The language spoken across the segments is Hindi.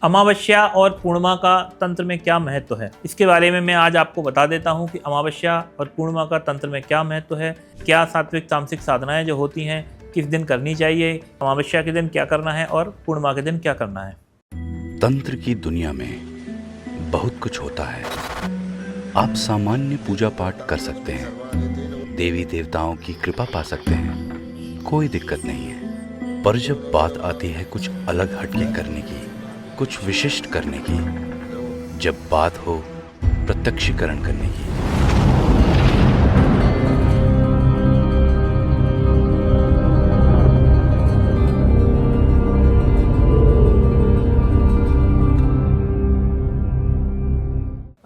अमावस्या और पूर्णिमा का तंत्र में क्या महत्व है, इसके बारे में मैं आज आपको बता देता हूं कि अमावस्या और पूर्णिमा का तंत्र में क्या महत्व है, क्या सात्विक तामसिक साधनाएं जो होती हैं किस दिन करनी चाहिए, अमावस्या के दिन क्या करना है और पूर्णिमा के दिन क्या करना है। तंत्र की दुनिया में बहुत कुछ होता है। आप सामान्य पूजा पाठ कर सकते हैं, देवी देवताओं की कृपा पा सकते हैं, कोई दिक्कत नहीं है। पर जब बात आती है कुछ अलग हटके करने की, कुछ विशिष्ट करने की, जब बात हो प्रत्यक्षीकरण करने की,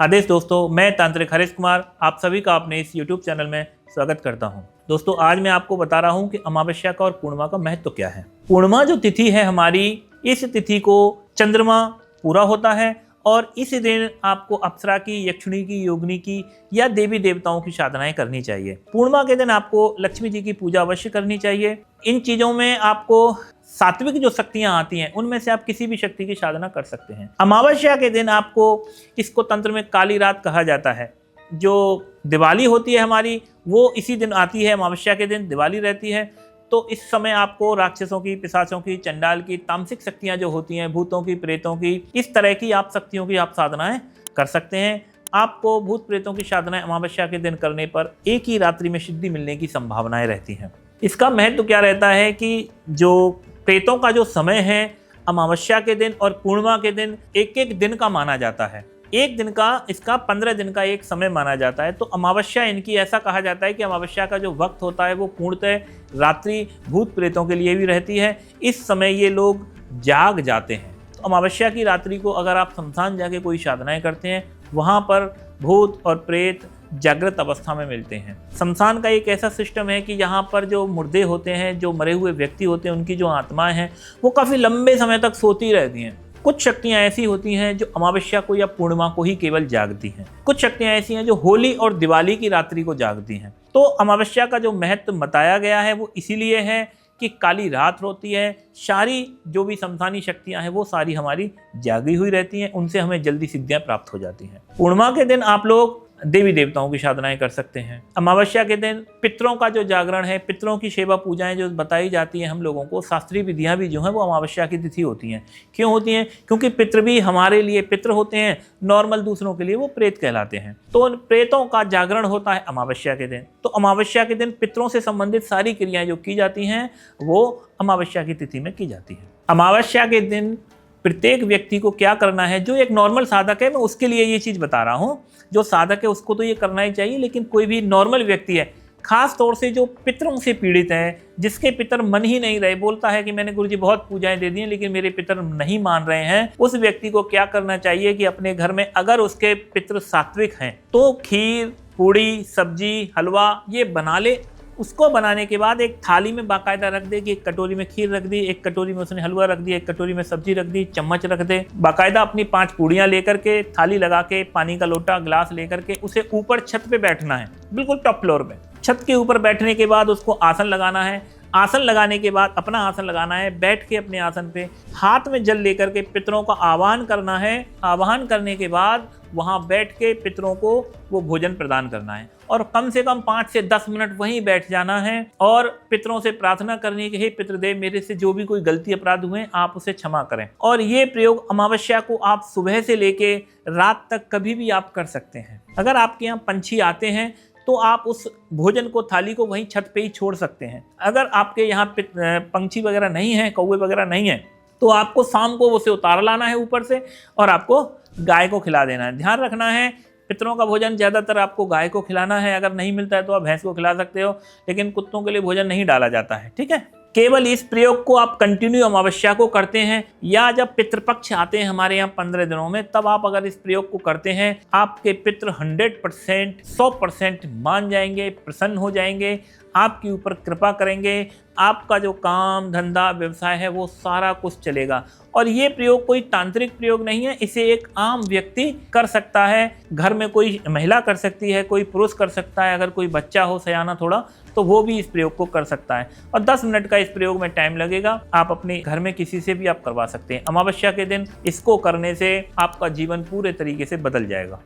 आदेश दोस्तों, मैं तांत्रिक हरीश कुमार आप सभी का अपने इस YouTube चैनल में स्वागत करता हूं। दोस्तों, आज मैं आपको बता रहा हूं कि अमावस्या का और पूर्णिमा का महत्व क्या है। पूर्णिमा जो तिथि है हमारी, इस तिथि को चंद्रमा पूरा होता है और इस दिन आपको अप्सरा की, यक्षिणी की, योगिनी की या देवी देवताओं की साधनाएं करनी चाहिए। पूर्णिमा के दिन आपको लक्ष्मी जी की पूजा अवश्य करनी चाहिए। इन चीजों में आपको सात्विक जो शक्तियां आती हैं उनमें से आप किसी भी शक्ति की साधना कर सकते हैं। अमावस्या के दिन आपको, इसको तंत्र में काली रात कहा जाता है। जो दिवाली होती है हमारी, वो इसी दिन आती है। अमावस्या के दिन दिवाली रहती है, तो इस समय आपको राक्षसों की, पिशाचों की, चंडाल की, तामसिक शक्तियां जो होती हैं, भूतों की, प्रेतों की, इस तरह की आप शक्तियों की आप साधनाएं कर सकते हैं। आपको भूत प्रेतों की साधनाएं अमावस्या के दिन करने पर एक ही रात्रि में सिद्धि मिलने की संभावनाएं रहती हैं। इसका महत्व क्या रहता है कि जो प्रेतों का जो समय है अमावस्या के दिन और पूर्णिमा के दिन एक एक दिन का माना जाता है। एक दिन का, इसका 15 दिन का एक समय माना जाता है। तो अमावस्या इनकी, ऐसा कहा जाता है कि अमावस्या का जो वक्त होता है वो पूर्णतः रात्रि भूत प्रेतों के लिए भी रहती है। इस समय ये लोग जाग जाते हैं। तो अमावस्या की रात्रि को अगर आप शमशान जाके कोई साधनाएं करते हैं, वहाँ पर भूत और प्रेत जागृत अवस्था में मिलते हैं। शमशान का एक ऐसा सिस्टम है कि यहाँ पर जो मुर्दे होते हैं, जो मरे हुए व्यक्ति होते हैं, उनकी जो आत्माएं हैं वो काफ़ी लंबे समय तक सोती रहती हैं। कुछ शक्तियाँ ऐसी होती हैं जो अमावस्या को या पूर्णिमा को ही केवल जागती हैं। कुछ शक्तियाँ ऐसी हैं जो होली और दिवाली की रात्रि को जागती हैं। तो अमावस्या का जो महत्व बताया गया है वो इसीलिए है कि काली रात होती है, सारी जो भी शमशानी शक्तियाँ हैं वो सारी हमारी जागी हुई रहती हैं, उनसे हमें जल्दी सिद्धियाँ प्राप्त हो जाती हैं। पूर्णिमा के दिन आप लोग देवी देवताओं की साधनाएं कर सकते हैं। अमावस्या के दिन पितरों का जो जागरण है, पितरों की सेवा पूजाएं जो बताई जाती हैं हम लोगों को, शास्त्रीय विधियां भी जो हैं वो अमावस्या की तिथि होती हैं। क्यों होती हैं? क्योंकि पितृ भी हमारे लिए पितृ होते हैं, नॉर्मल दूसरों के लिए वो प्रेत कहलाते हैं। तो उन प्रेतों का जागरण होता है अमावस्या के दिन। तो अमावस्या के दिन पितरों से संबंधित सारी क्रियाएं जो की जाती हैं वो अमावस्या की तिथि में की जाती है। अमावस्या के दिन प्रत्येक व्यक्ति को क्या करना है, जो एक नॉर्मल साधक है, मैं उसके लिए ये चीज़ बता रहा हूँ। जो साधक है उसको तो ये करना ही चाहिए, लेकिन कोई भी नॉर्मल व्यक्ति है, खास तौर से जो पितरों से पीड़ित है, जिसके पितर मन ही नहीं रहे, बोलता है कि मैंने गुरुजी बहुत पूजाएं दे दी हैं लेकिन मेरे पितर नहीं मान रहे हैं, उस व्यक्ति को क्या करना चाहिए कि अपने घर में अगर उसके पितर सात्विक हैं तो खीर, पूड़ी, सब्जी, हलवा ये बना ले। उसको बनाने के बाद एक थाली में बाकायदा रख दे कि एक कटोरी में खीर रख दी, एक कटोरी में उसने हलवा रख दिया, एक कटोरी में सब्जी रख दी, चम्मच रख दे। बाकायदा अपनी 5 पूड़ियाँ लेकर के, थाली लगा के, पानी का लोटा, गिलास लेकर के उसे ऊपर छत पे बैठना है, बिल्कुल टॉप फ्लोर पे। छत के ऊपर बैठने के बाद उसको आसन लगाना है। आसन लगाने के बाद अपना आसन लगाना है, बैठ के अपने आसन पे हाथ में जल लेकर के पितरों का आह्वान करना है। आह्वान करने के बाद वहाँ बैठ के पितरों को वो भोजन प्रदान करना है और कम से कम 5 से 10 मिनट वहीं बैठ जाना है और पितरों से प्रार्थना करनी है कि हे पितृदेव, मेरे से जो भी कोई गलती अपराध हुए आप उसे क्षमा करें। और ये प्रयोग अमावस्या को आप सुबह से लेके रात तक कभी भी आप कर सकते हैं। अगर आपके यहाँ पंछी आते हैं तो आप उस भोजन को, थाली को वहीं छत पे ही छोड़ सकते हैं। अगर आपके यहाँ पंछी वगैरह नहीं है, कौवे वगैरह नहीं है, तो आपको शाम को उसे उतार लाना है ऊपर से और आपको गाय को खिला देना है। ध्यान रखना है, पितरों का भोजन ज़्यादातर आपको गाय को खिलाना है। अगर नहीं मिलता है तो आप भैंस को खिला सकते हो, लेकिन कुत्तों के लिए भोजन नहीं डाला जाता है। ठीक है, केवल इस प्रयोग को आप कंटिन्यू अमावस्या को करते हैं या जब पितृपक्ष आते हैं हमारे यहाँ 15 दिनों में, तब आप अगर इस प्रयोग को करते हैं, आपके पितृ 100% 100% मान जाएंगे, प्रसन्न हो जाएंगे। आपके ऊपर कृपा करेंगे, आपका जो काम धंधा व्यवसाय है वो सारा कुछ चलेगा। और ये प्रयोग कोई तांत्रिक प्रयोग नहीं है, इसे एक आम व्यक्ति कर सकता है। घर में कोई महिला कर सकती है, कोई पुरुष कर सकता है, अगर कोई बच्चा हो सयाना थोड़ा तो वो भी इस प्रयोग को कर सकता है। और 10 मिनट का इस प्रयोग में टाइम लगेगा। आप अपने घर में किसी से भी आप करवा सकते हैं। अमावस्या के दिन इसको करने से आपका जीवन पूरे तरीके से बदल जाएगा।